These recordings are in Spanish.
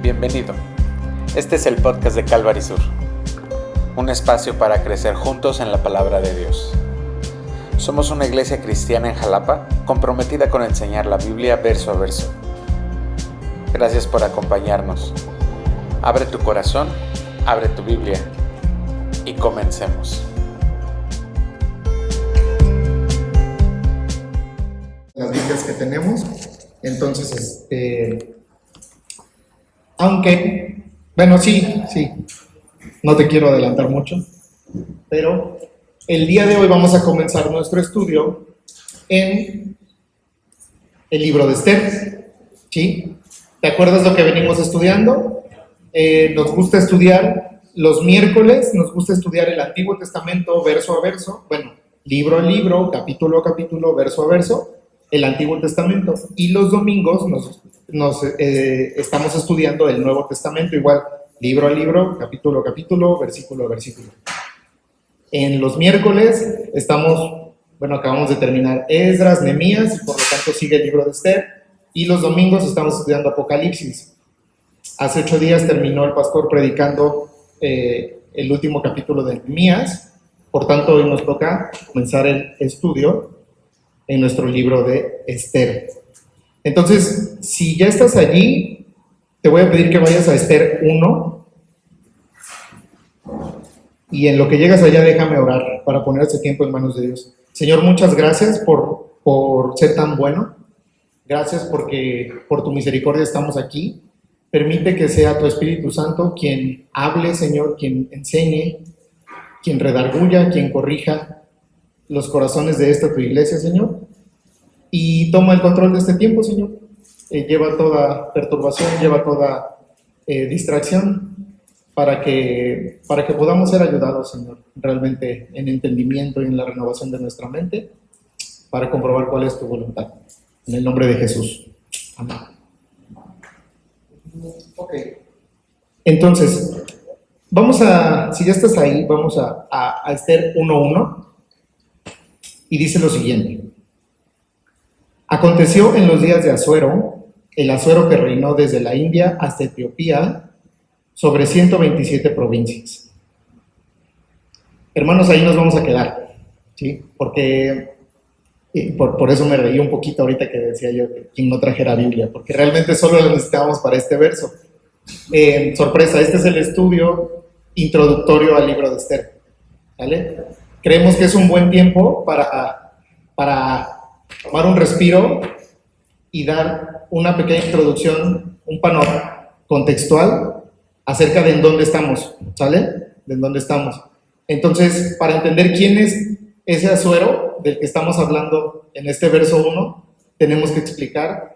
Bienvenido. Este es el podcast de Calvary Sur, un espacio para crecer juntos en la palabra de Dios. Somos una iglesia cristiana en Jalapa, comprometida con enseñar la Biblia verso a verso. Gracias por acompañarnos. Abre tu corazón, abre tu Biblia y comencemos. Las Biblias que tenemos, entonces, aunque, bueno, sí, no te quiero adelantar mucho, pero el día de hoy vamos a comenzar nuestro estudio en el libro de Esther, ¿sí? ¿Te acuerdas lo que venimos estudiando? Nos gusta estudiar los miércoles, nos gusta estudiar el Antiguo Testamento verso a verso, bueno, libro a libro, capítulo a capítulo, verso a verso, el Antiguo Testamento, y los domingos estamos estudiando el Nuevo Testamento, igual, libro a libro, capítulo a capítulo, versículo a versículo. En los miércoles acabamos de terminar Esdras, Nehemías, y por lo tanto sigue el libro de Esther, y los domingos estamos estudiando Apocalipsis. Hace 8 días terminó el pastor predicando el último capítulo de Nehemías, por tanto hoy nos toca comenzar el estudio en nuestro libro de Esther. Entonces, si ya estás allí, te voy a pedir que vayas a Esther 1, y en lo que llegas allá déjame orar para poner este tiempo en manos de Dios. Señor, muchas gracias por ser tan bueno. Gracias porque por tu misericordia estamos aquí. Permite que sea tu Espíritu Santo quien hable, Señor, quien enseñe, quien redarguya, quien corrija los corazones de esta tu iglesia, Señor. Y toma el control de este tiempo, Señor. Lleva toda perturbación, lleva toda distracción para que podamos ser ayudados, Señor, realmente en entendimiento y en la renovación de nuestra mente para comprobar cuál es tu voluntad. En el nombre de Jesús. Amén. Ok. Entonces, si ya estás ahí, vamos a Esther 1:1 y dice lo siguiente. Aconteció en los días de Asuero, el Asuero que reinó desde la India hasta Etiopía, sobre 127 provincias. Hermanos, ahí nos vamos a quedar, ¿sí? Porque por eso me reí un poquito ahorita que decía yo que quien no trajera Biblia, porque realmente solo la necesitábamos para este verso. Sorpresa, este es el estudio introductorio al libro de Esther, ¿vale? Creemos que es un buen tiempo para tomar un respiro y dar una pequeña introducción, un panorama contextual acerca de en dónde estamos, ¿sale? De en dónde estamos. Entonces, para entender quién es ese Asuero del que estamos hablando en este verso 1, tenemos que explicar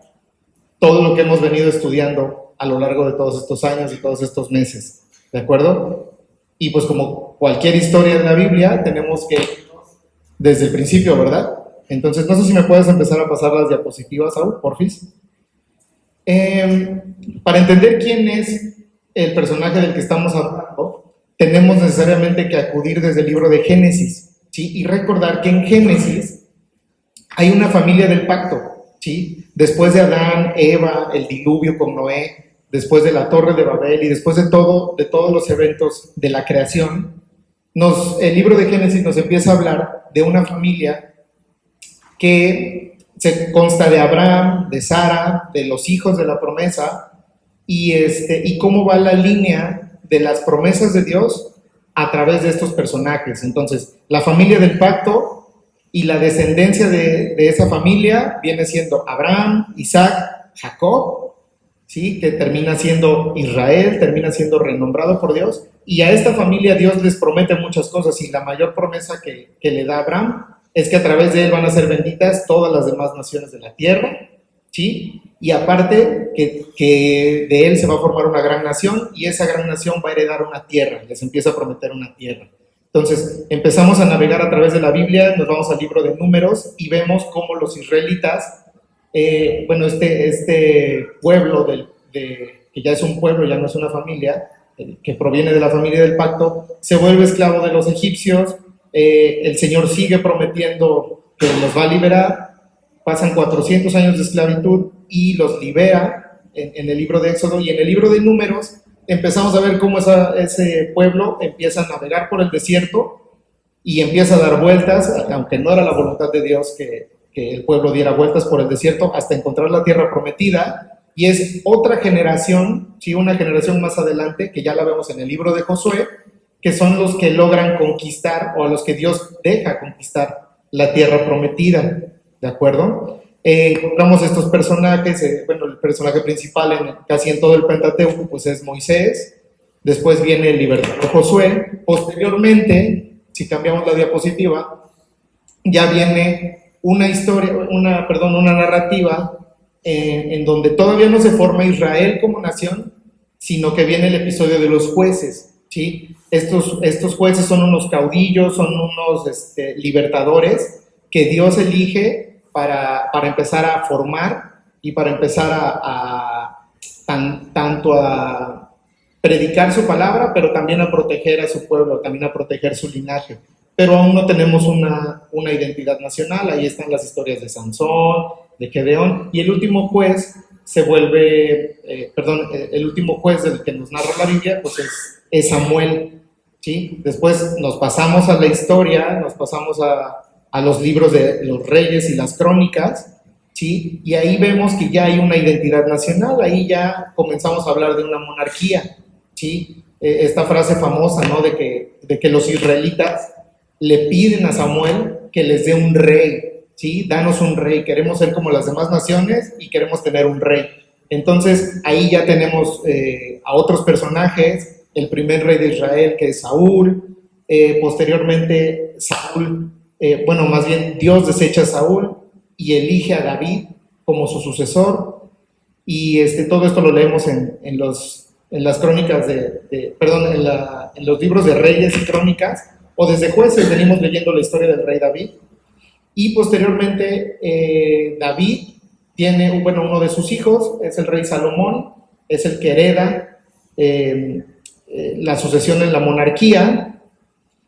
todo lo que hemos venido estudiando a lo largo de todos estos años y todos estos meses, ¿de acuerdo? Y pues como cualquier historia de la Biblia, tenemos que desde el principio, ¿verdad? Entonces, no sé si me puedes empezar a pasar las diapositivas, Saúl, porfis. Para entender quién es el personaje del que estamos hablando, tenemos necesariamente que acudir desde el libro de Génesis, ¿sí? Y recordar que en Génesis hay una familia del pacto, ¿sí? Después de Adán, Eva, el diluvio con Noé, después de la Torre de Babel y después de todos los eventos de la creación, el libro de Génesis nos empieza a hablar de una familia que se consta de Abraham, de Sara, de los hijos de la promesa, y cómo va la línea de las promesas de Dios a través de estos personajes. Entonces, la familia del pacto y la descendencia de esa familia viene siendo Abraham, Isaac, Jacob, ¿sí? Que termina siendo Israel, termina siendo renombrado por Dios, y a esta familia Dios les promete muchas cosas, y la mayor promesa que le da a Abraham es que a través de él van a ser benditas todas las demás naciones de la tierra, ¿sí? Y aparte que de él se va a formar una gran nación, y esa gran nación va a heredar una tierra, les empieza a prometer una tierra. Entonces empezamos a navegar a través de la Biblia, nos vamos al libro de Números y vemos cómo los israelitas, este pueblo que ya es un pueblo, ya no es una familia, que proviene de la familia del pacto, se vuelve esclavo de los egipcios. El Señor sigue prometiendo que los va a liberar, pasan 400 años de esclavitud y los libera, en el libro de Éxodo, y en el libro de Números empezamos a ver cómo ese pueblo empieza a navegar por el desierto y empieza a dar vueltas, aunque no era la voluntad de Dios que el pueblo diera vueltas por el desierto hasta encontrar la tierra prometida. Y es otra generación, ¿sí? Una generación más adelante, que ya la vemos en el libro de Josué, que son los que logran conquistar, o a los que Dios deja conquistar la tierra prometida, ¿de acuerdo? Encontramos estos personajes, el personaje principal casi en todo el Pentateuco, pues es Moisés. Después viene el libertador Josué. Posteriormente, si cambiamos la diapositiva, ya viene una historia, una narrativa en donde todavía no se forma Israel como nación, sino que viene el episodio de los jueces, ¿sí? Estos jueces son unos caudillos, son unos libertadores que Dios elige para empezar a formar y para empezar tanto a predicar su palabra, pero también a proteger a su pueblo, también a proteger su linaje. Pero aún no tenemos una identidad nacional. Ahí están las historias de Sansón, de Gedeón, y el último juez se vuelve, el último juez del que nos narra la Biblia, pues es Samuel, ¿sí? Después nos pasamos a la historia, nos pasamos a los libros de los reyes y las crónicas, ¿sí? Y ahí vemos que ya hay una identidad nacional, ahí ya comenzamos a hablar de una monarquía, ¿sí? Esta frase famosa, ¿no? De que los israelitas le piden a Samuel que les dé un rey, ¿sí? Danos un rey, queremos ser como las demás naciones y queremos tener un rey. Entonces ahí ya tenemos a otros personajes, el primer rey de Israel, que es Saúl. Posteriormente Saúl, más bien Dios desecha a Saúl y elige a David como su sucesor, y todo esto lo leemos en las crónicas en los libros de Reyes y Crónicas, o desde Jueces venimos leyendo la historia del rey David. Y posteriormente David tiene, uno de sus hijos es el rey Salomón, es el que hereda la sucesión en la monarquía.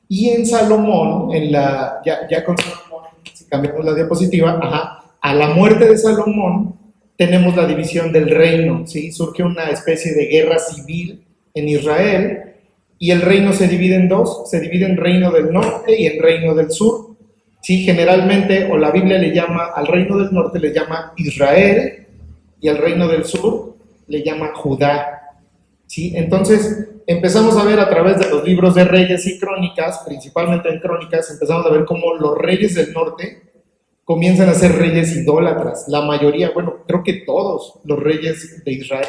Y en Salomón, ya con Salomón, si cambiamos la diapositiva, a la muerte de Salomón tenemos la división del reino, ¿sí? Surge una especie de guerra civil en Israel, y el reino se divide en dos, se divide en reino del norte y en reino del sur, ¿sí? Generalmente, o la Biblia le llama, al reino del norte le llama Israel, y al reino del sur le llama Judá, ¿sí? Entonces, empezamos a ver a través de los libros de Reyes y Crónicas, principalmente en Crónicas, empezamos a ver cómo los reyes del norte comienzan a ser reyes idólatras. La mayoría, creo que todos los reyes de Israel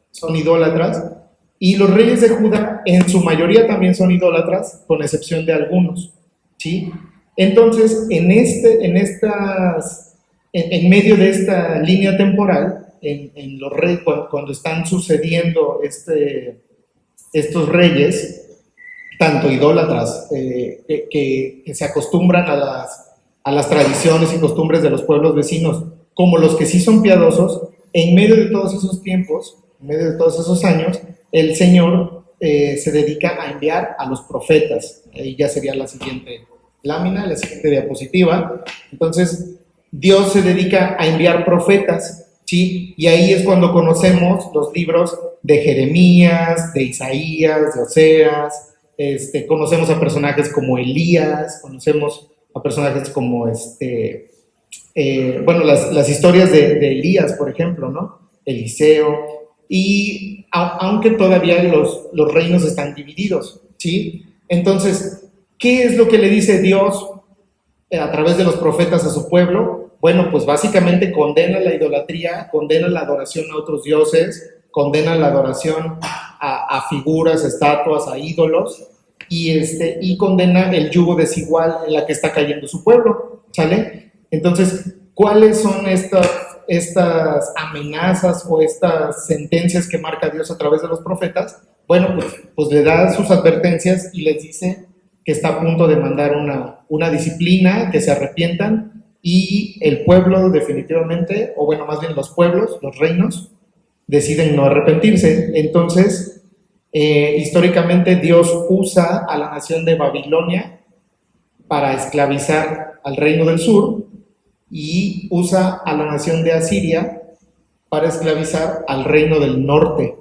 son idólatras, y los reyes de Judá en su mayoría también son idólatras, con excepción de algunos, ¿sí? Entonces, en medio de esta línea temporal, en los reyes, cuando están sucediendo estos reyes, tanto idólatras que se acostumbran a las tradiciones y costumbres de los pueblos vecinos, como los que sí son piadosos, en medio de todos esos tiempos, en medio de todos esos años, el Señor se dedica a enviar a los profetas. Ahí ya sería la siguiente lámina, la siguiente diapositiva. Entonces, Dios se dedica a enviar profetas, ¿sí? Y ahí es cuando conocemos los libros de Jeremías, de Isaías, de Oseas. Conocemos a personajes como Elías, conocemos a personajes como las historias de Elías, por ejemplo, ¿no? Eliseo. Y aunque todavía los reinos están divididos, ¿sí? Entonces, ¿qué es lo que le dice Dios a través de los profetas a su pueblo? Pues básicamente condena la idolatría, condena la adoración a otros dioses, condena la adoración a figuras, a estatuas, a ídolos, y condena el yugo desigual en la que está cayendo su pueblo, ¿sale? Entonces, ¿cuáles son estas amenazas o estas sentencias que marca Dios a través de los profetas? Pues le da sus advertencias y les dice que está a punto de mandar una disciplina, que se arrepientan, y el pueblo definitivamente, más bien los pueblos, los reinos, deciden no arrepentirse. Entonces, históricamente Dios usa a la nación de Babilonia para esclavizar al reino del sur, y usa a la nación de Asiria para esclavizar al reino del norte,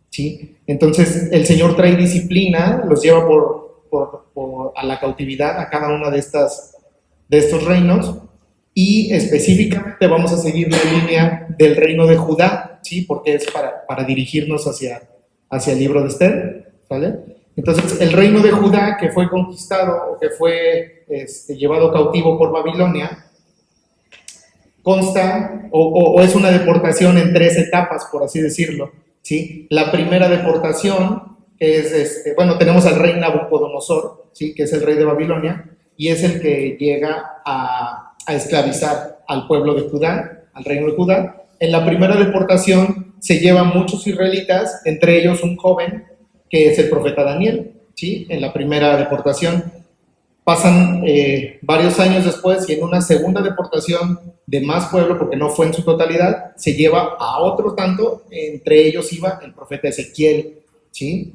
¿sí? Entonces el Señor trae disciplina, los lleva a la cautividad a cada una de estos reinos, y específicamente vamos a seguir la línea del reino de Judá, ¿sí? Porque es para dirigirnos hacia el libro de Esther, ¿vale? Entonces el reino de Judá, que fue conquistado o que fue llevado cautivo por Babilonia, consta o es una deportación en 3 etapas, por así decirlo, ¿sí? La primera deportación es, tenemos al rey Nabucodonosor, ¿sí? Que es el rey de Babilonia, y es el que llega a esclavizar al pueblo de Judá, al reino de Judá. En la primera deportación se llevan muchos israelitas, entre ellos un joven que es el profeta Daniel, ¿sí? En la primera deportación. Pasan varios años después y en una segunda deportación de más pueblo, porque no fue en su totalidad, se lleva a otro tanto, entre ellos iba el profeta Ezequiel, ¿sí?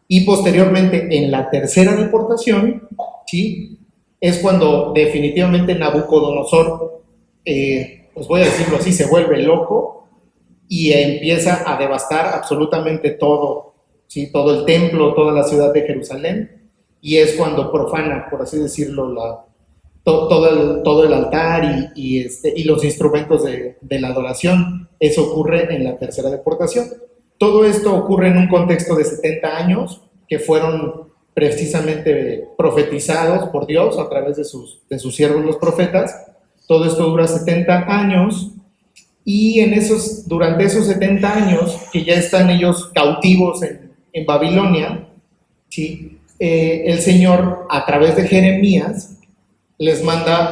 Y posteriormente en la tercera deportación, ¿sí? Es cuando definitivamente Nabucodonosor, pues voy a decirlo así, se vuelve loco y empieza a devastar absolutamente todo, ¿sí? Todo el templo, toda la ciudad de Jerusalén. Y es cuando profana, por así decirlo, todo el altar y los instrumentos de la adoración. Eso ocurre en la tercera deportación. Todo esto ocurre en un contexto de 70 años que fueron precisamente profetizados por Dios a través de sus siervos los profetas. Todo esto dura 70 años y durante esos 70 años que ya están ellos cautivos en Babilonia, ¿sí? El Señor, a través de Jeremías, les manda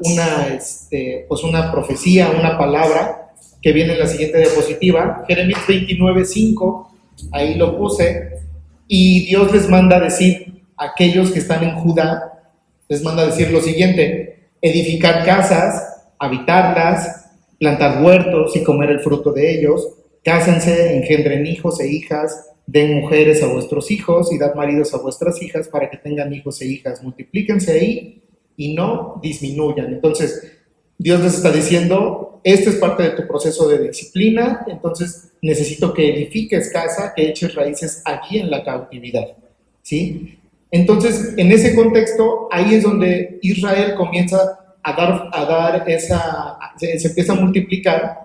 una profecía, una palabra, que viene en la siguiente diapositiva, Jeremías 29:5, ahí lo puse, y Dios les manda decir a aquellos que están en Judá, les manda decir lo siguiente: edificar casas, habitarlas, plantar huertos y comer el fruto de ellos, cásense, engendren hijos e hijas, den mujeres a vuestros hijos y dad maridos a vuestras hijas para que tengan hijos e hijas, multiplíquense ahí y no disminuyan. Entonces, Dios les está diciendo, esto es parte de tu proceso de disciplina, entonces necesito que edifiques casa, que eches raíces aquí en la cautividad, ¿sí? Entonces, en ese contexto, ahí es donde Israel comienza se empieza a multiplicar,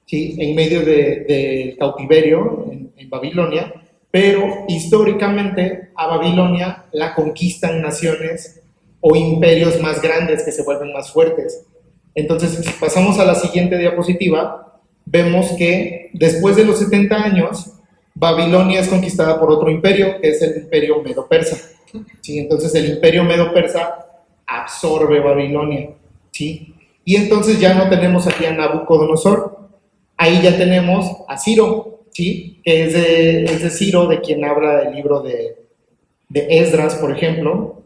¿sí? En medio del cautiverio en Babilonia. Pero históricamente a Babilonia la conquistan naciones o imperios más grandes que se vuelven más fuertes. Entonces, si pasamos a la siguiente diapositiva, vemos que después de los 70 años, Babilonia es conquistada por otro imperio, que es el imperio medo-persa, ¿sí? Entonces el imperio medo-persa absorbe Babilonia, ¿sí? Y entonces ya no tenemos aquí a Nabucodonosor, ahí ya tenemos a Ciro, ¿sí? Que es de Ciro, de quien habla el libro de Esdras, por ejemplo,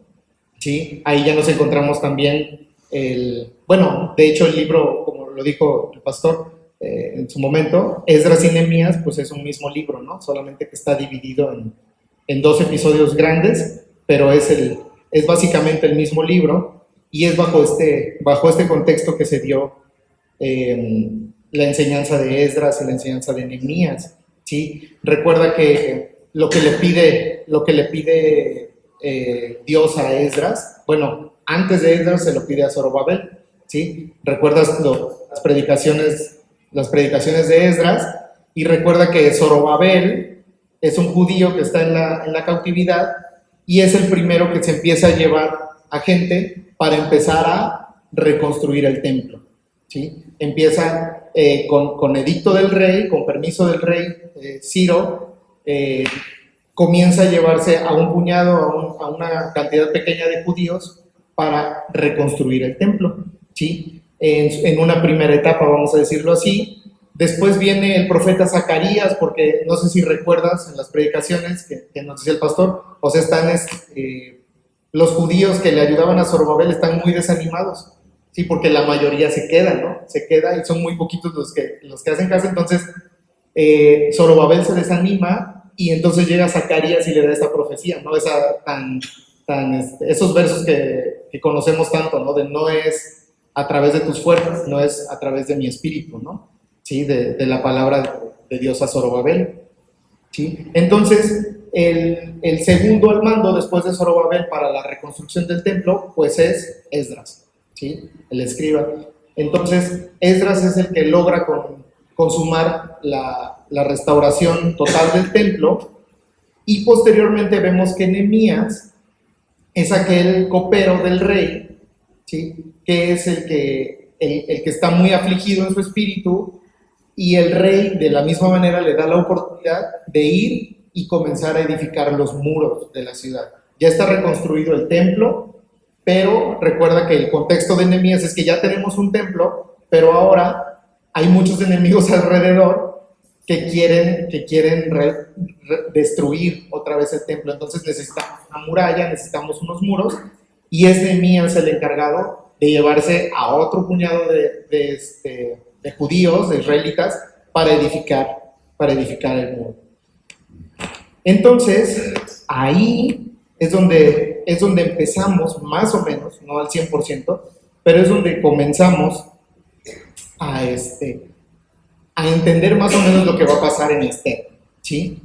¿sí? Ahí ya nos encontramos también de hecho el libro, como lo dijo el pastor en su momento, Esdras y Nehemías, pues es un mismo libro, ¿no? Solamente que está dividido en 2 episodios grandes, pero es básicamente el mismo libro y es bajo este contexto que se dio la enseñanza de Esdras y la enseñanza de Nehemías, ¿sí? Recuerda que lo que le pide Dios a Esdras, antes de Esdras se lo pide a Zorobabel, ¿sí? ¿Recuerdas las predicaciones de Esdras? Y recuerda que Zorobabel es un judío que está en la cautividad y es el primero que se empieza a llevar a gente para empezar a reconstruir el templo, ¿sí? Empieza con edicto del rey, con permiso del rey Ciro, comienza a llevarse a un puñado, a una cantidad pequeña de judíos para reconstruir el templo, ¿sí? En una primera etapa, vamos a decirlo así. Después viene el profeta Zacarías, porque no sé si recuerdas en las predicaciones que nos decía el pastor, o sea, están los judíos que le ayudaban a Zorobabel están muy desanimados, sí, porque la mayoría se queda, ¿no? Se queda y son muy poquitos los que hacen caso. Entonces Zorobabel se desanima y entonces llega Zacarías y le da esta profecía, ¿no? Esos versos que conocemos tanto, ¿no? De no es a través de tus fuerzas, no es a través de mi espíritu, ¿no? ¿sí? De la palabra de Dios a Zorobabel, ¿sí? Entonces, el segundo al mando después de Zorobabel para la reconstrucción del templo, pues es Esdras, ¿sí? El escriba. Entonces, Esdras es el que logra consumar la restauración total del templo, y posteriormente vemos que Nehemías es aquel copero del rey, ¿sí? Que es el que está muy afligido en su espíritu, y el rey de la misma manera le da la oportunidad de ir y comenzar a edificar los muros de la ciudad. Ya está reconstruido el templo, pero recuerda que el contexto de Nehemías es que ya tenemos un templo, pero ahora hay muchos enemigos alrededor que quieren destruir otra vez el templo. Entonces necesitamos una muralla, necesitamos unos muros, y es Nehemías el encargado de llevarse a otro puñado de judíos, de israelitas, para edificar el muro. Entonces, ahí es donde empezamos, más o menos, no al 100%, pero es donde comenzamos a entender más o menos lo que va a pasar en Esther, ¿sí?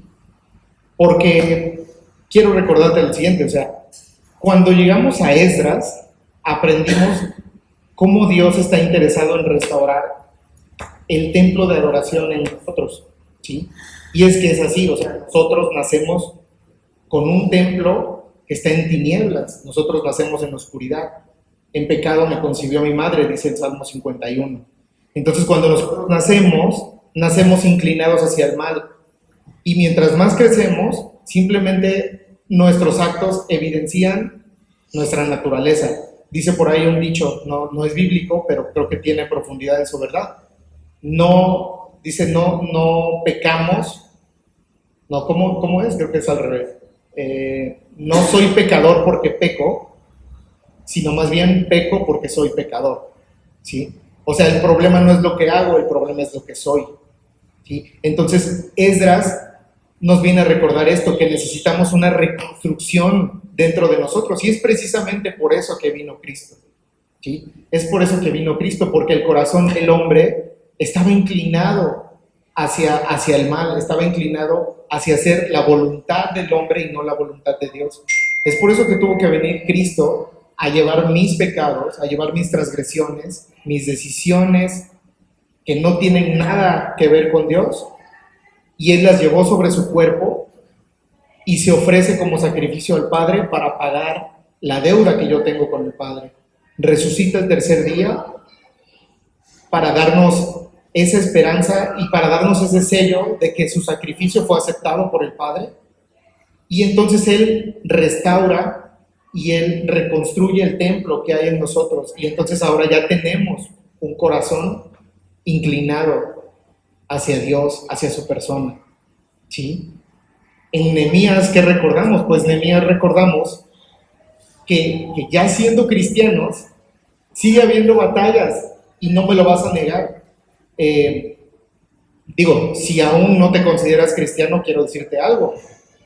Porque quiero recordarte lo siguiente, o sea, cuando llegamos a Esdras, aprendimos cómo Dios está interesado en restaurar el templo de adoración en nosotros, ¿sí? Y es que es así, o sea, nosotros nacemos con un templo que está en tinieblas, nosotros nacemos en oscuridad. En pecado me concibió mi madre, dice el Salmo 51. Entonces, cuando nosotros nacemos inclinados hacia el mal, y mientras más crecemos, simplemente nuestros actos evidencian nuestra naturaleza. Dice por ahí un dicho, no es bíblico, pero creo que tiene profundidad en su verdad. No pecamos, no, ¿cómo es? Creo que es al revés. No soy pecador porque peco, sino más bien peco porque soy pecador, ¿sí? O sea, el problema no es lo que hago, el problema es lo que soy, ¿sí? Entonces, Esdras nos viene a recordar esto, que necesitamos una reconstrucción dentro de nosotros, y es precisamente por eso que vino Cristo, ¿sí? Es por eso que vino Cristo, porque el corazón del hombre estaba inclinado hacia el mal, estaba inclinado hacia hacer la voluntad del hombre y no la voluntad de Dios. Es por eso que tuvo que venir Cristo a llevar mis pecados, a llevar mis transgresiones, mis decisiones que no tienen nada que ver con Dios, y Él las llevó sobre su cuerpo y se ofrece como sacrificio al Padre para pagar la deuda que yo tengo con el Padre. Resucita el tercer día para darnos esa esperanza y para darnos ese sello de que su sacrificio fue aceptado por el Padre, y entonces Él restaura y Él reconstruye el templo que hay en nosotros, y entonces ahora ya tenemos un corazón inclinado hacia Dios, hacia su persona, ¿sí? En Nehemías, ¿qué recordamos? Pues Nehemías recordamos que ya siendo cristianos sigue habiendo batallas, y no me lo vas a negar. Si aún no te consideras cristiano, quiero decirte algo.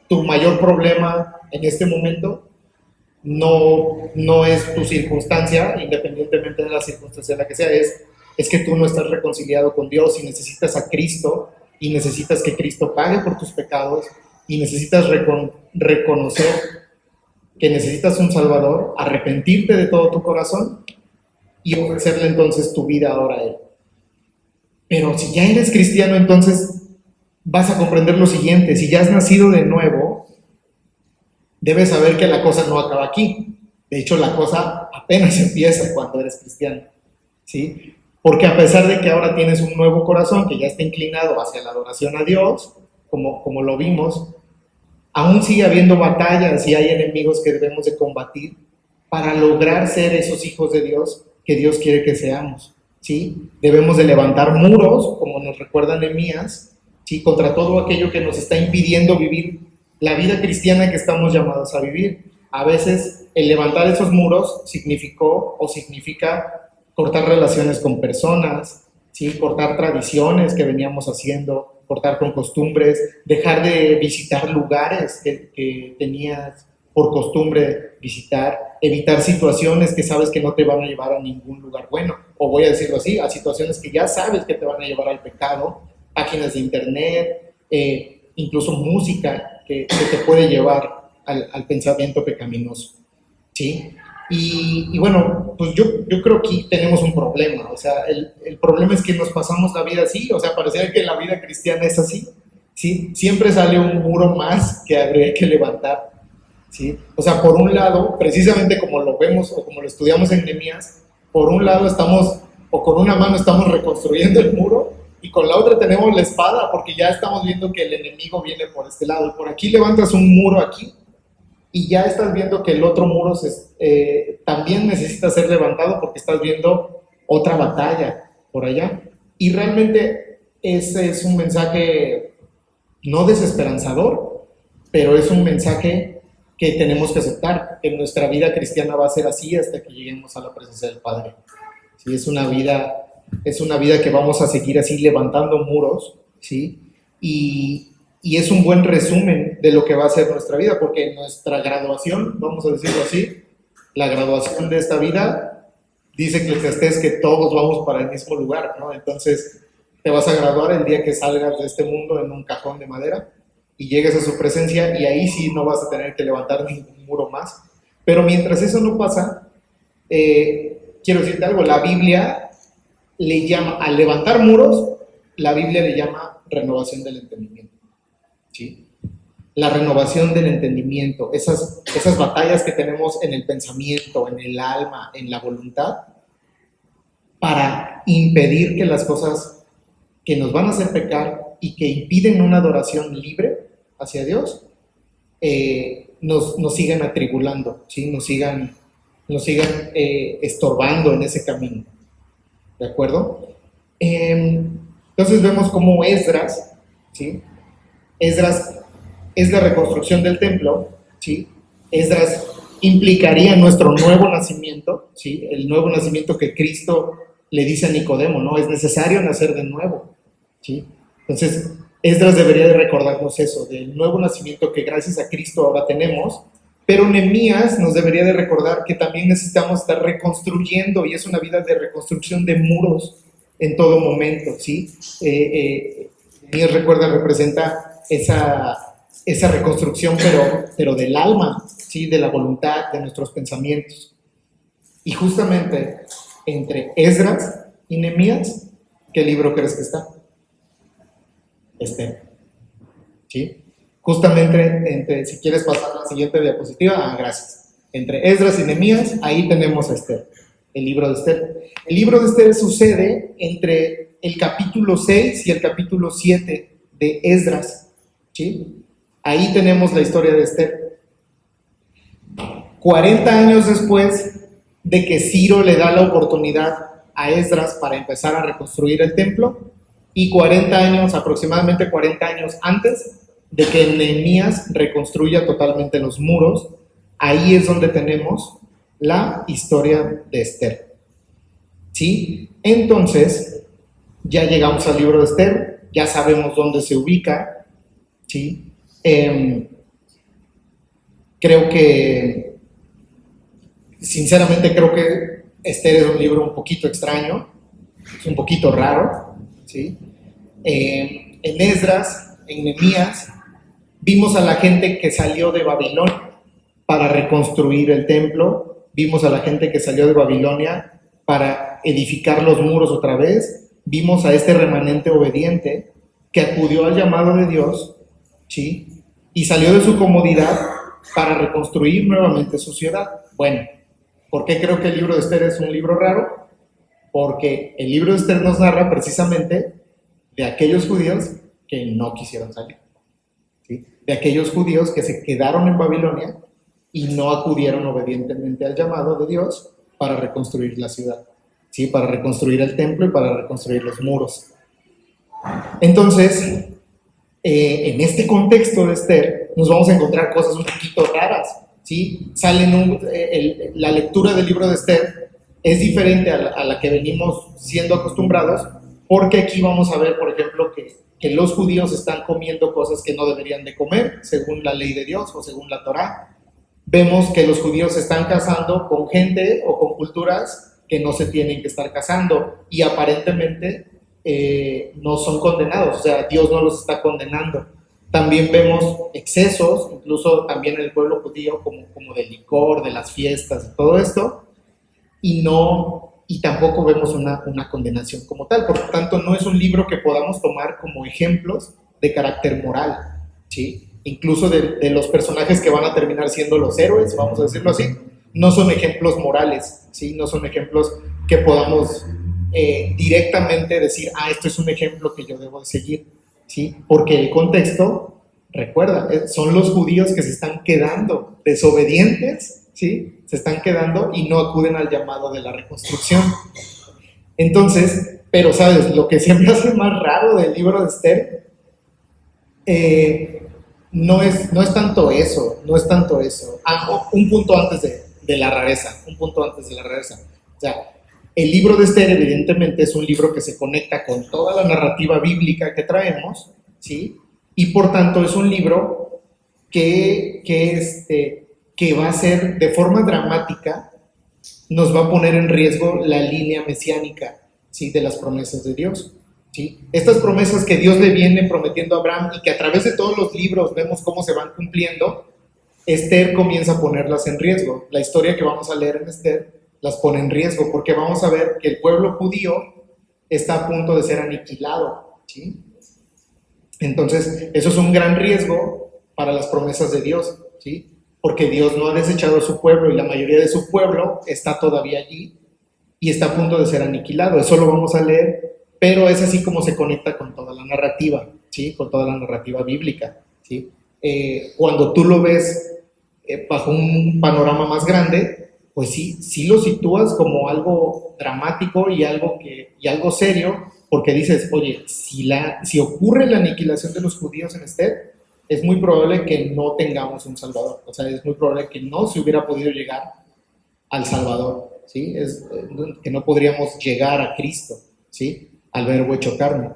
Tu mayor problema en este momento no es tu circunstancia, independientemente de la circunstancia en la que sea, es que tú no estás reconciliado con Dios y necesitas a Cristo, y necesitas que Cristo pague por tus pecados, y necesitas reconocer que necesitas un Salvador, arrepentirte de todo tu corazón y ofrecerle entonces tu vida ahora a Él. Pero si ya eres cristiano, entonces vas a comprender lo siguiente: si ya has nacido de nuevo, debes saber que la cosa no acaba aquí. De hecho, la cosa apenas empieza cuando eres cristiano, ¿sí? Porque a pesar de que ahora tienes un nuevo corazón que ya está inclinado hacia la adoración a Dios, como lo vimos, aún sigue habiendo batallas y hay enemigos que debemos de combatir para lograr ser esos hijos de Dios que Dios quiere que seamos, ¿sí? Debemos de levantar muros, como nos recuerda Nehemías, ¿sí? Contra todo aquello que nos está impidiendo vivir la vida cristiana que estamos llamados a vivir. A veces el levantar esos muros significa cortar relaciones con personas, ¿sí? Cortar tradiciones que veníamos haciendo, cortar con costumbres, dejar de visitar lugares que tenías por costumbre visitar, evitar situaciones que sabes que no te van a llevar a ningún lugar bueno, o voy a decirlo así, a situaciones que ya sabes que te van a llevar al pecado, páginas de internet, incluso música que te puede llevar al pensamiento pecaminoso, ¿sí? Y bueno, pues yo creo que aquí tenemos un problema, o sea, el problema es que nos pasamos la vida así, o sea, pareciera que la vida cristiana es así, ¿sí? Siempre sale un muro más que habría que levantar, ¿sí? O sea, por un lado, precisamente como lo vemos o como lo estudiamos en Nehemías, por un lado estamos, o con una mano estamos reconstruyendo el muro, y con la otra tenemos la espada, porque ya estamos viendo que el enemigo viene por este lado, y por aquí levantas un muro aquí, y ya estás viendo que el otro muro también necesita ser levantado, porque estás viendo otra batalla por allá. Y realmente ese es un mensaje no desesperanzador, pero es un mensaje que tenemos que aceptar, que nuestra vida cristiana va a ser así hasta que lleguemos a la presencia del Padre. ¿Sí? Es una vida que vamos a seguir así levantando muros, ¿sí? Y es un buen resumen de lo que va a ser nuestra vida, porque nuestra graduación, vamos a decirlo así, la graduación de esta vida, dice Eclesiastés que todos vamos para el mismo lugar, ¿no? Entonces, te vas a graduar el día que salgas de este mundo en un cajón de madera y llegues a su presencia, y ahí sí no vas a tener que levantar ningún muro más. Pero mientras eso no pasa, quiero decirte algo, la Biblia le llama, al levantar muros, la Biblia le llama renovación del entendimiento, ¿sí? La renovación del entendimiento, esas batallas que tenemos en el pensamiento, en el alma, en la voluntad, para impedir que las cosas que nos van a hacer pecar y que impiden una adoración libre hacia Dios, nos sigan atribulando, ¿sí? Nos sigan estorbando en ese camino, ¿de acuerdo? Entonces vemos cómo Esdras, ¿sí? Esdras es la reconstrucción del templo, ¿sí? Esdras implicaría nuestro nuevo nacimiento, ¿sí? El nuevo nacimiento que Cristo le dice a Nicodemo, ¿no? Es necesario nacer de nuevo, ¿sí? Entonces, Esdras debería de recordarnos eso, del nuevo nacimiento que gracias a Cristo ahora tenemos, pero Nehemías nos debería de recordar que también necesitamos estar reconstruyendo, y es una vida de reconstrucción de muros en todo momento, ¿sí? Nehemías, representa esa reconstrucción, pero del alma, ¿sí? De la voluntad, de nuestros pensamientos. Y justamente entre Esdras y Nehemías, ¿qué libro crees que está? Esther, ¿sí? Justamente si quieres pasar a la siguiente diapositiva, gracias. Entre Esdras y Nehemías, ahí tenemos a Esther, el libro de Esther. El libro de Esther sucede entre el capítulo 6 y el capítulo 7 de Esdras, ¿sí? Ahí tenemos la historia de Esther. 40 años después de que Ciro le da la oportunidad a Esdras para empezar a reconstruir el templo, y aproximadamente 40 años antes de que Nehemías reconstruya totalmente los muros, ahí es donde tenemos la historia de Esther, ¿sí? Entonces, ya llegamos al libro de Esther, ya sabemos dónde se ubica, ¿sí? Sinceramente creo que Esther es un libro un poquito extraño, es un poquito raro, ¿sí? En Esdras, en Nehemías, vimos a la gente que salió de Babilonia para reconstruir el templo, vimos a la gente que salió de Babilonia para edificar los muros otra vez, vimos a este remanente obediente que acudió al llamado de Dios, ¿sí? Y salió de su comodidad para reconstruir nuevamente su ciudad. Bueno, ¿por qué creo que el libro de Esther es un libro raro? Porque el libro de Esther nos narra precisamente de aquellos judíos que no quisieron salir, ¿sí? De aquellos judíos que se quedaron en Babilonia y no acudieron obedientemente al llamado de Dios para reconstruir la ciudad, ¿sí? Para reconstruir el templo y para reconstruir los muros. Entonces, en este contexto de Esther, nos vamos a encontrar cosas un poquito raras, ¿sí? La lectura del libro de Esther es diferente a la que venimos siendo acostumbrados, porque aquí vamos a ver, por ejemplo, que los judíos están comiendo cosas que no deberían de comer, según la ley de Dios o según la Torá. vemos que los judíos se están casando con gente o con culturas que no se tienen que estar casando y aparentemente no son condenados, o sea, Dios no los está condenando. También vemos excesos, incluso también en el pueblo judío, como de licor, de las fiestas, de todo esto, y tampoco vemos una condenación como tal. Por lo tanto, no es un libro que podamos tomar como ejemplos de carácter moral, ¿sí? Incluso de los personajes que van a terminar siendo los héroes, vamos a decirlo así, no son ejemplos morales, ¿sí? No son ejemplos que podamos directamente decir, esto es un ejemplo que yo debo de seguir, ¿sí? Porque el contexto, recuerda, son los judíos que se están quedando desobedientes, ¿sí? Se están quedando y no acuden al llamado de la reconstrucción. Entonces, pero sabes, lo que siempre hace más raro del libro de Esther, no es tanto eso. Un punto antes de la rareza, O sea, el libro de Esther evidentemente es un libro que se conecta con toda la narrativa bíblica que traemos, ¿sí? Y por tanto es un libro que va a ser de forma dramática, nos va a poner en riesgo la línea mesiánica, ¿sí? De las promesas de Dios, ¿sí? Estas promesas que Dios le viene prometiendo a Abraham y que a través de todos los libros vemos cómo se van cumpliendo, Esther comienza a ponerlas en riesgo. La historia que vamos a leer en Esther las pone en riesgo porque vamos a ver que el pueblo judío está a punto de ser aniquilado, ¿sí? Entonces, eso es un gran riesgo para las promesas de Dios, ¿sí? Porque Dios no ha desechado a su pueblo y la mayoría de su pueblo está todavía allí y está a punto de ser aniquilado. Eso lo vamos a leer, pero es así como se conecta con toda la narrativa, ¿sí? Con toda la narrativa bíblica, ¿sí? Cuando tú lo ves bajo un panorama más grande, pues sí lo sitúas como algo dramático y algo serio, porque dices, oye, si ocurre la aniquilación de los judíos en Esther, es muy probable que no tengamos un Salvador. O sea, es muy probable que no se hubiera podido llegar al Salvador, ¿sí? Que no podríamos llegar a Cristo, ¿sí? Al Verbo hecho carne.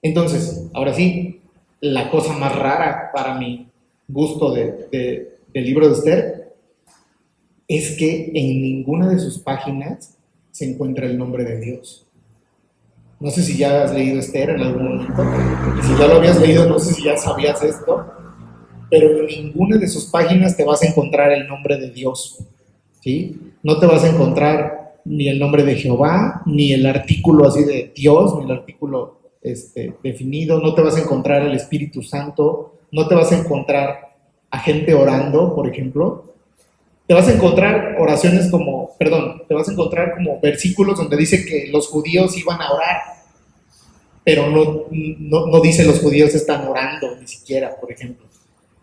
Entonces, ahora sí, la cosa más rara para mi gusto del libro de Esther es que en ninguna de sus páginas se encuentra el nombre de Dios. No sé si ya has leído Esther en algún momento, y si ya lo habías leído, no sé si ya sabías esto, pero en ninguna de sus páginas te vas a encontrar el nombre de Dios, ¿sí? No te vas a encontrar ni el nombre de Jehová, ni el artículo así de Dios, ni el artículo definido, no te vas a encontrar el Espíritu Santo, no te vas a encontrar a gente orando, por ejemplo. Te vas a encontrar te vas a encontrar como versículos donde dice que los judíos iban a orar, pero no dice los judíos están orando ni siquiera, por ejemplo.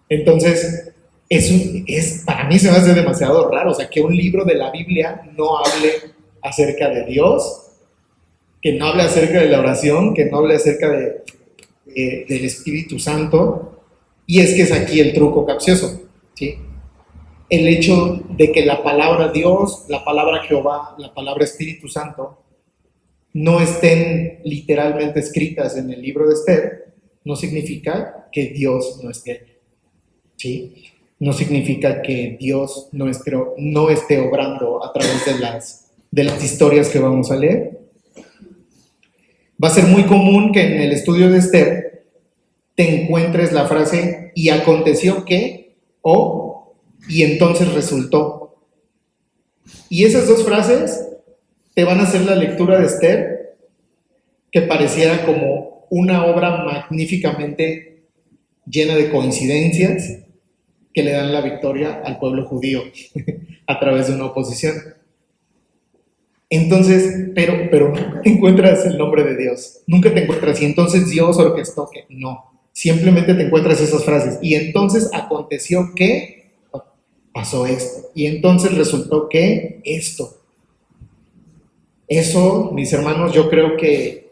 Entonces, para mí se me hace demasiado raro, o sea, que un libro de la Biblia no hable acerca de Dios, que no hable acerca de la oración, que no hable acerca del Espíritu Santo, y es que es aquí el truco capcioso, ¿sí? El hecho de que la palabra Dios, la palabra Jehová, la palabra Espíritu Santo no estén literalmente escritas en el libro de Esther, no significa que Dios no esté, ¿sí? No significa que Dios no esté obrando a través de las historias que vamos a leer. Va a ser muy común que en el estudio de Esther te encuentres la frase "y aconteció que", o "y entonces resultó". Y esas dos frases te van a hacer la lectura de Esther que pareciera como una obra magníficamente llena de coincidencias que le dan la victoria al pueblo judío a través de una oposición. Entonces, pero nunca te encuentras el nombre de Dios, nunca te encuentras "y entonces Dios orquestó que", no, simplemente te encuentras esas frases "y entonces aconteció que pasó esto", "y entonces resultó que esto". Eso, mis hermanos, yo creo que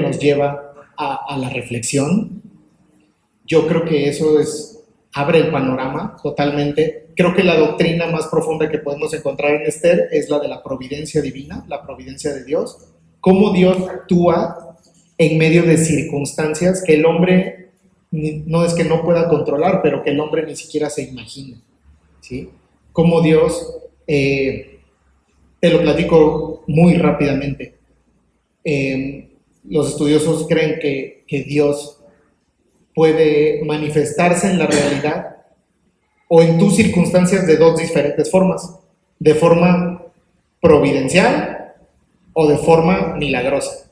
nos lleva a la reflexión. Yo creo que eso abre el panorama totalmente. Creo que la doctrina más profunda que podemos encontrar en Esther es la de la providencia divina, la providencia de Dios. Cómo Dios actúa en medio de circunstancias que el hombre no es que no pueda controlar, pero que el hombre ni siquiera se imagina, ¿sí? Cómo Dios, te lo platico muy rápidamente. Los estudiosos creen que Dios puede manifestarse en la realidad o en tus circunstancias de dos diferentes formas, de forma providencial o de forma milagrosa,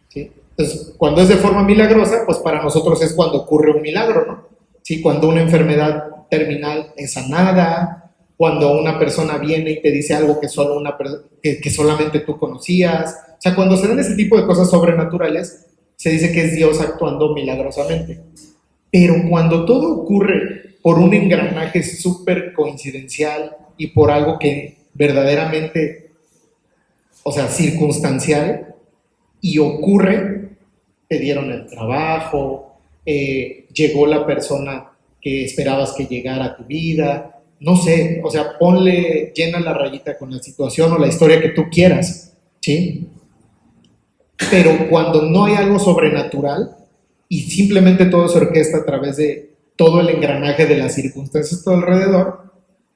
¿sí? Entonces, cuando es de forma milagrosa, pues para nosotros es cuando ocurre un milagro, ¿no? ¿Sí? Cuando una enfermedad terminal es sanada, cuando una persona viene y te dice algo que solamente tú conocías, o sea, cuando se dan ese tipo de cosas sobrenaturales, se dice que es Dios actuando milagrosamente. Pero cuando todo ocurre por un engranaje súper coincidencial y por algo que verdaderamente, o sea, circunstancial, y ocurre, te dieron el trabajo, llegó la persona que esperabas que llegara a tu vida, no sé, o sea, llena la rayita con la situación o la historia que tú quieras, ¿sí? Pero cuando no hay algo sobrenatural y simplemente todo se orquesta a través de todo el engranaje de las circunstancias todo alrededor,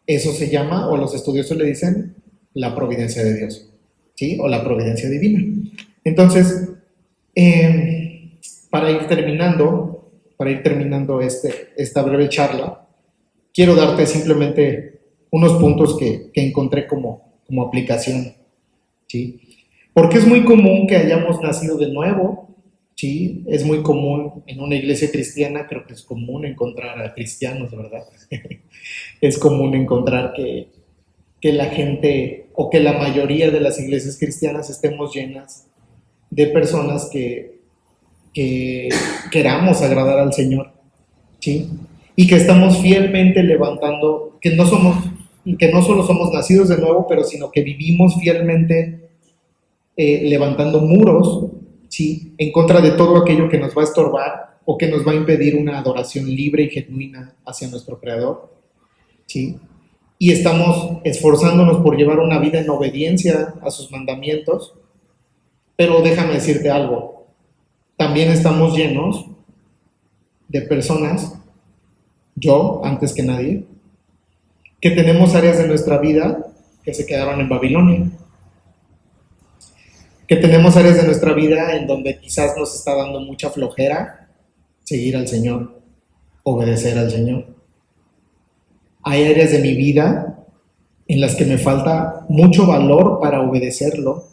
eso se llama, o los estudiosos le dicen, la providencia de Dios, ¿sí? O la providencia divina. Entonces, para ir terminando esta breve charla, quiero darte simplemente unos puntos que encontré como aplicación, ¿sí? Porque es muy común que hayamos nacido de nuevo, ¿sí? Es muy común en una iglesia cristiana, creo que es común encontrar a cristianos, ¿verdad? Es común encontrar que la gente o que la mayoría de las iglesias cristianas estemos llenas de personas que queramos agradar al Señor, ¿sí? Y que estamos fielmente levantando, que no solo somos nacidos de nuevo, pero sino que vivimos fielmente levantando muros, ¿sí? En contra de todo aquello que nos va a estorbar o que nos va a impedir una adoración libre y genuina hacia nuestro Creador, ¿sí? Y estamos esforzándonos por llevar una vida en obediencia a sus mandamientos, pero déjame decirte algo, también estamos llenos de personas, yo antes que nadie, que tenemos áreas de nuestra vida que se quedaron en Babilonia, que tenemos áreas de nuestra vida en donde quizás nos está dando mucha flojera seguir al Señor, obedecer al Señor. Hay áreas de mi vida en las que me falta mucho valor para obedecerlo,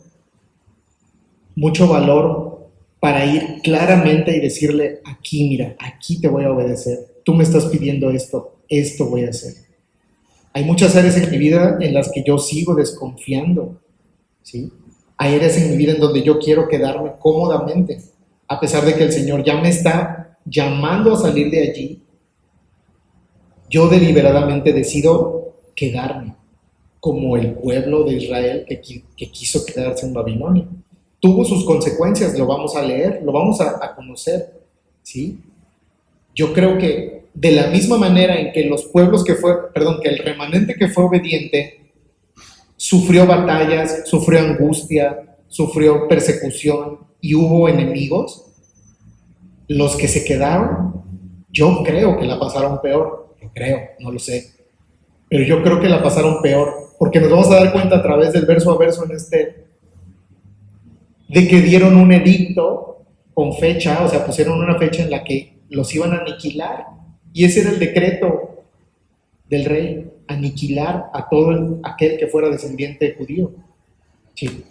mucho valor para ir claramente y decirle, aquí mira, aquí te voy a obedecer, tú me estás pidiendo esto voy a hacer. Hay muchas áreas en mi vida en las que yo sigo desconfiando, ¿sí? Hay áreas en mi vida en donde yo quiero quedarme cómodamente, a pesar de que el Señor ya me está llamando a salir de allí. Yo deliberadamente decido quedarme, como el pueblo de Israel que quiso quedarse en Babilonia. Tuvo sus consecuencias, lo vamos a leer, lo vamos a conocer, ¿sí? Yo creo que de la misma manera en que que el remanente que fue obediente sufrió batallas, sufrió angustia, sufrió persecución y hubo enemigos, los que se quedaron, yo creo que la pasaron peor, no lo sé, pero yo creo que la pasaron peor, porque nos vamos a dar cuenta a través del verso a verso de que dieron un edicto con fecha, o sea, pusieron una fecha en la que los iban a aniquilar, y ese era el decreto del rey, aniquilar a todo aquel que fuera descendiente judío. Sí.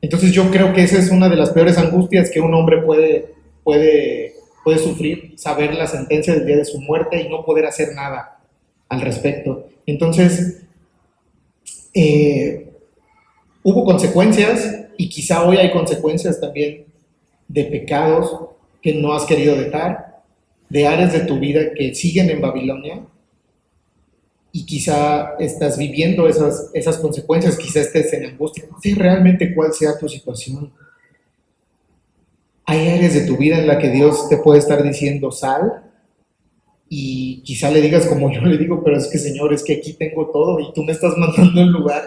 Entonces yo creo que esa es una de las peores angustias que un hombre puede sufrir, saber la sentencia del día de su muerte y no poder hacer nada al respecto. Entonces, hubo consecuencias y quizá hoy hay consecuencias también de pecados que no has querido dejar, de áreas de tu vida que siguen en Babilonia, y quizá estás viviendo esas consecuencias, quizá estés en angustia, no sé realmente cuál sea tu situación. Hay áreas de tu vida en la que Dios te puede estar diciendo sal, y quizá le digas como yo le digo, pero es que Señor, es que aquí tengo todo y tú me estás mandando a un lugar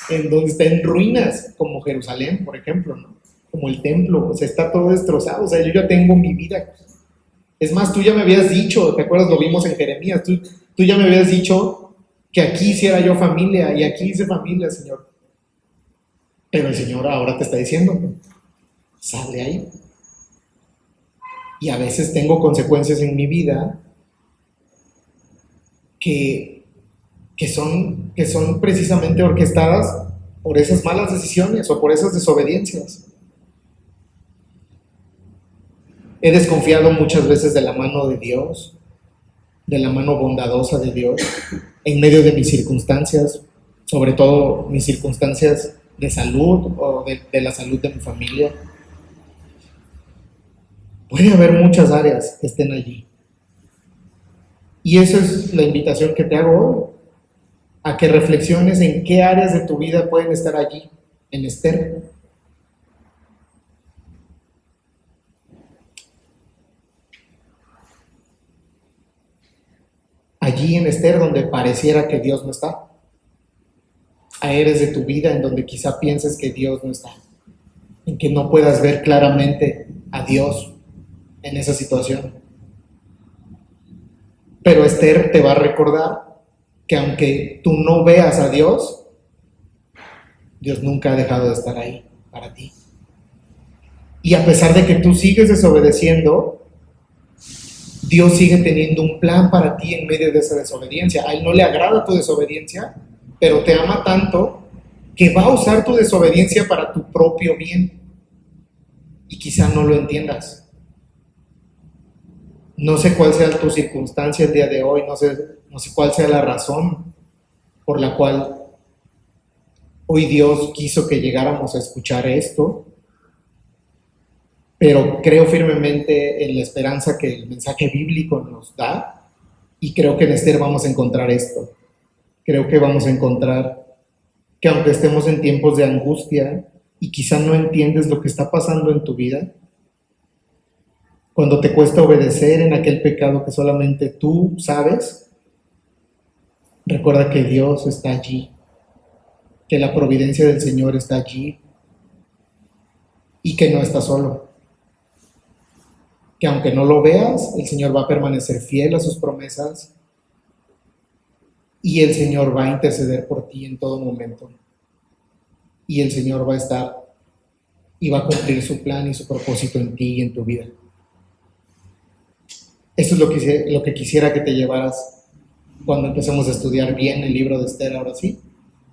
en donde está en ruinas, como Jerusalén, por ejemplo, ¿no? Como el templo, o sea, está todo destrozado, o sea, yo ya tengo mi vida aquí. Es más, tú ya me habías dicho, ¿te acuerdas? Lo vimos en Jeremías, tú ya me habías dicho que aquí hiciera yo familia y aquí hice familia, Señor. Pero el Señor ahora te está diciendo, sal de ahí. Y a veces tengo consecuencias en mi vida que son precisamente orquestadas por esas malas decisiones o por esas desobediencias. He desconfiado muchas veces de la mano de Dios, de la mano bondadosa de Dios, en medio de mis circunstancias, sobre todo mis circunstancias de salud o de la salud de mi familia. Puede haber muchas áreas que estén allí. Y esa es la invitación que te hago hoy, a que reflexiones en qué áreas de tu vida pueden estar allí, en Esther. Allí en Esther donde pareciera que Dios no está. Hay áreas de tu vida en donde quizá pienses que Dios no está, en que no puedas ver claramente a Dios en esa situación. Pero Esther te va a recordar que aunque tú no veas a Dios, Dios nunca ha dejado de estar ahí para ti. Y a pesar de que tú sigues desobedeciendo, Dios sigue teniendo un plan para ti en medio de esa desobediencia. A Él no le agrada tu desobediencia, pero te ama tanto que va a usar tu desobediencia para tu propio bien. Y quizá no lo entiendas. No sé cuál sea tu circunstancia el día de hoy, no sé cuál sea la razón por la cual hoy Dios quiso que llegáramos a escuchar esto, pero creo firmemente en la esperanza que el mensaje bíblico nos da, y creo que en Esther vamos a encontrar esto. Creo que vamos a encontrar que aunque estemos en tiempos de angustia y quizá no entiendes lo que está pasando en tu vida, cuando te cuesta obedecer en aquel pecado que solamente tú sabes, recuerda que Dios está allí, que la providencia del Señor está allí y que no estás solo. Que aunque no lo veas, el Señor va a permanecer fiel a sus promesas y el Señor va a interceder por ti en todo momento. Y el Señor va a estar y va a cumplir su plan y su propósito en ti y en tu vida. Eso es lo que quisiera que te llevaras cuando empecemos a estudiar bien el libro de Esther ahora sí,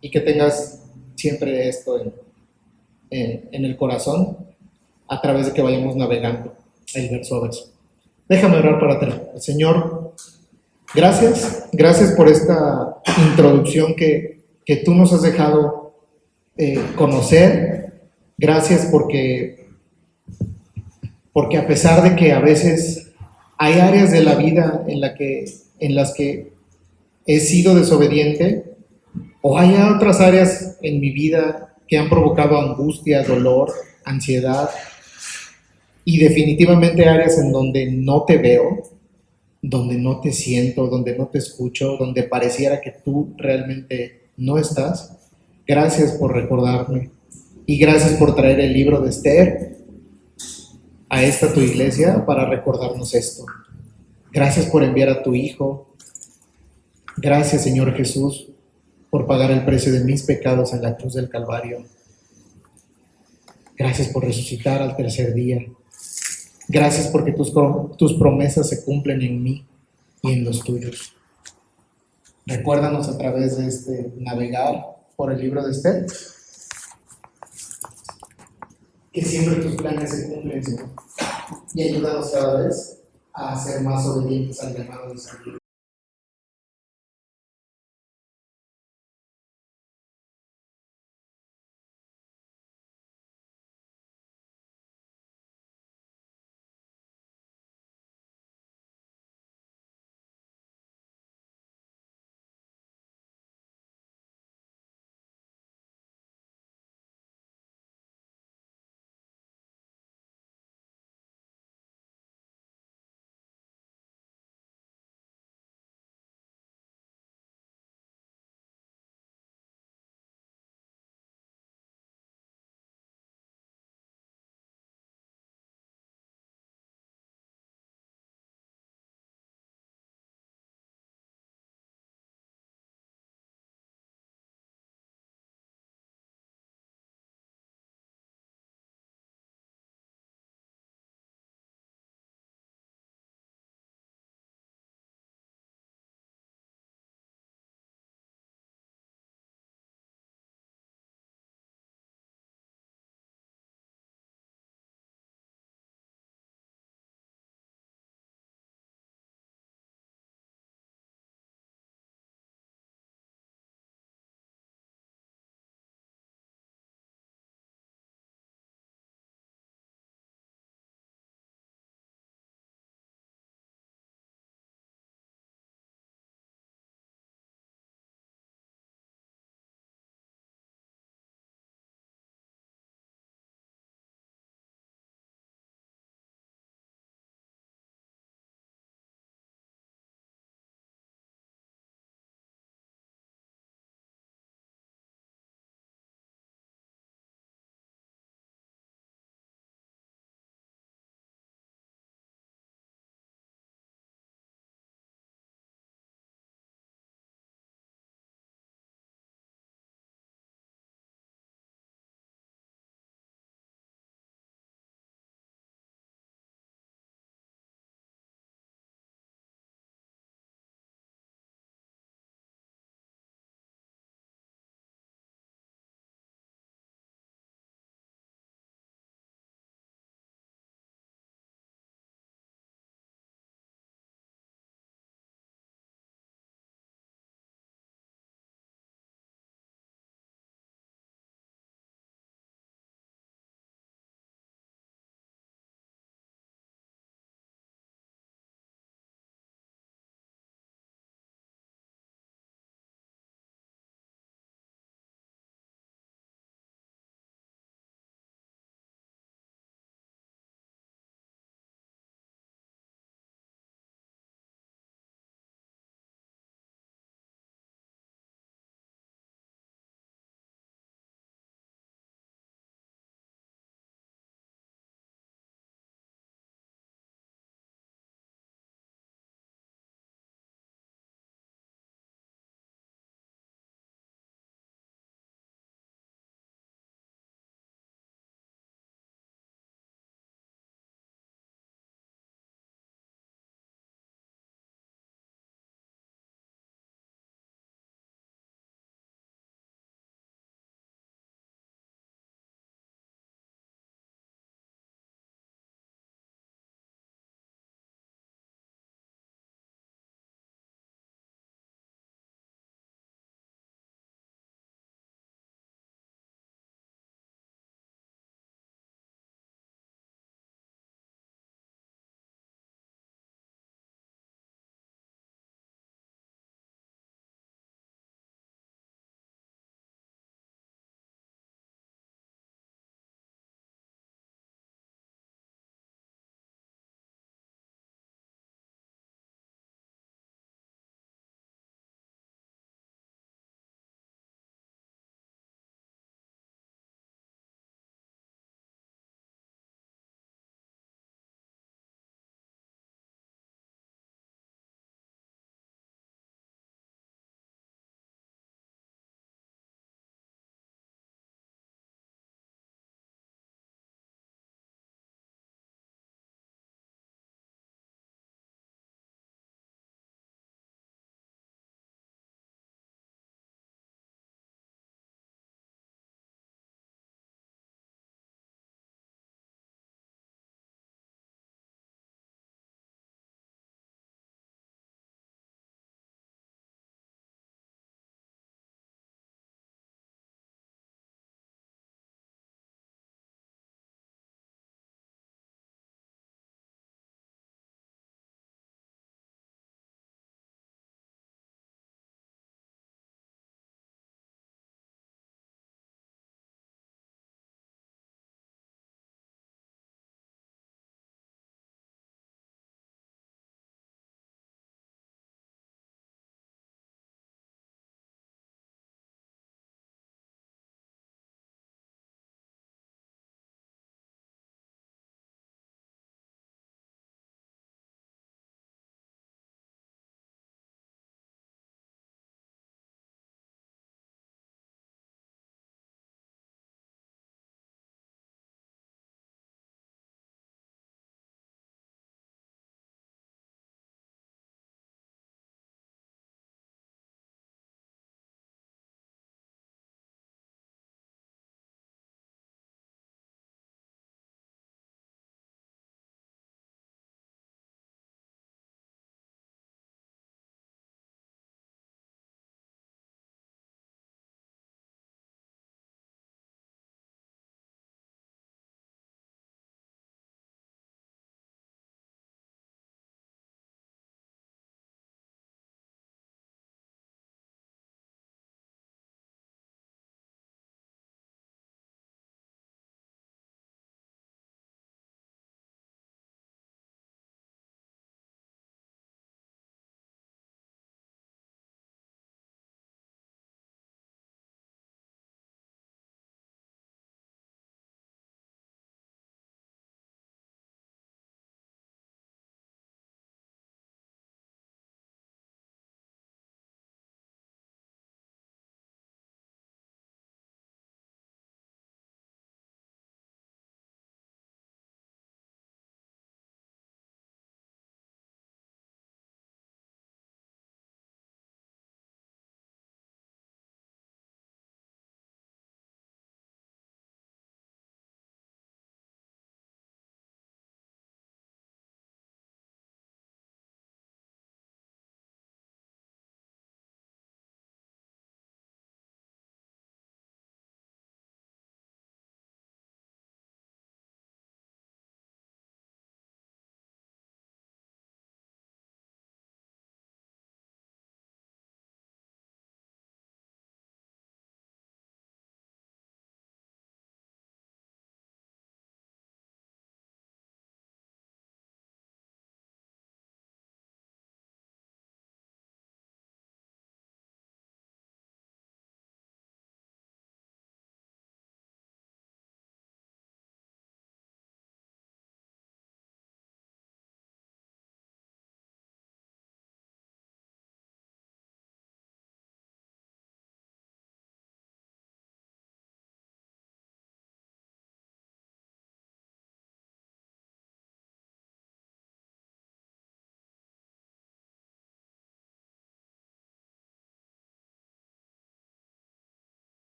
y que tengas siempre esto en el corazón a través de que vayamos navegando el verso a verso. Déjame orar para ti. Señor, gracias por esta introducción que tú nos has dejado conocer. Gracias porque a pesar de que a veces hay áreas de la vida en las que he sido desobediente, o hay otras áreas en mi vida que han provocado angustia, dolor, ansiedad, y definitivamente áreas en donde no te veo, donde no te siento, donde no te escucho, donde pareciera que tú realmente no estás. Gracias por recordarme y gracias por traer el libro de Esther a esta tu iglesia para recordarnos esto. Gracias por enviar a tu Hijo. Gracias, Señor Jesús, por pagar el precio de mis pecados en la cruz del Calvario. Gracias por resucitar al tercer día. Gracias porque tus promesas se cumplen en mí y en los tuyos. Recuérdanos a través de este navegar por el libro de Esther que siempre tus planes se cumplen, Señor, y ayúdanos cada vez a ser más obedientes al llamado de Dios.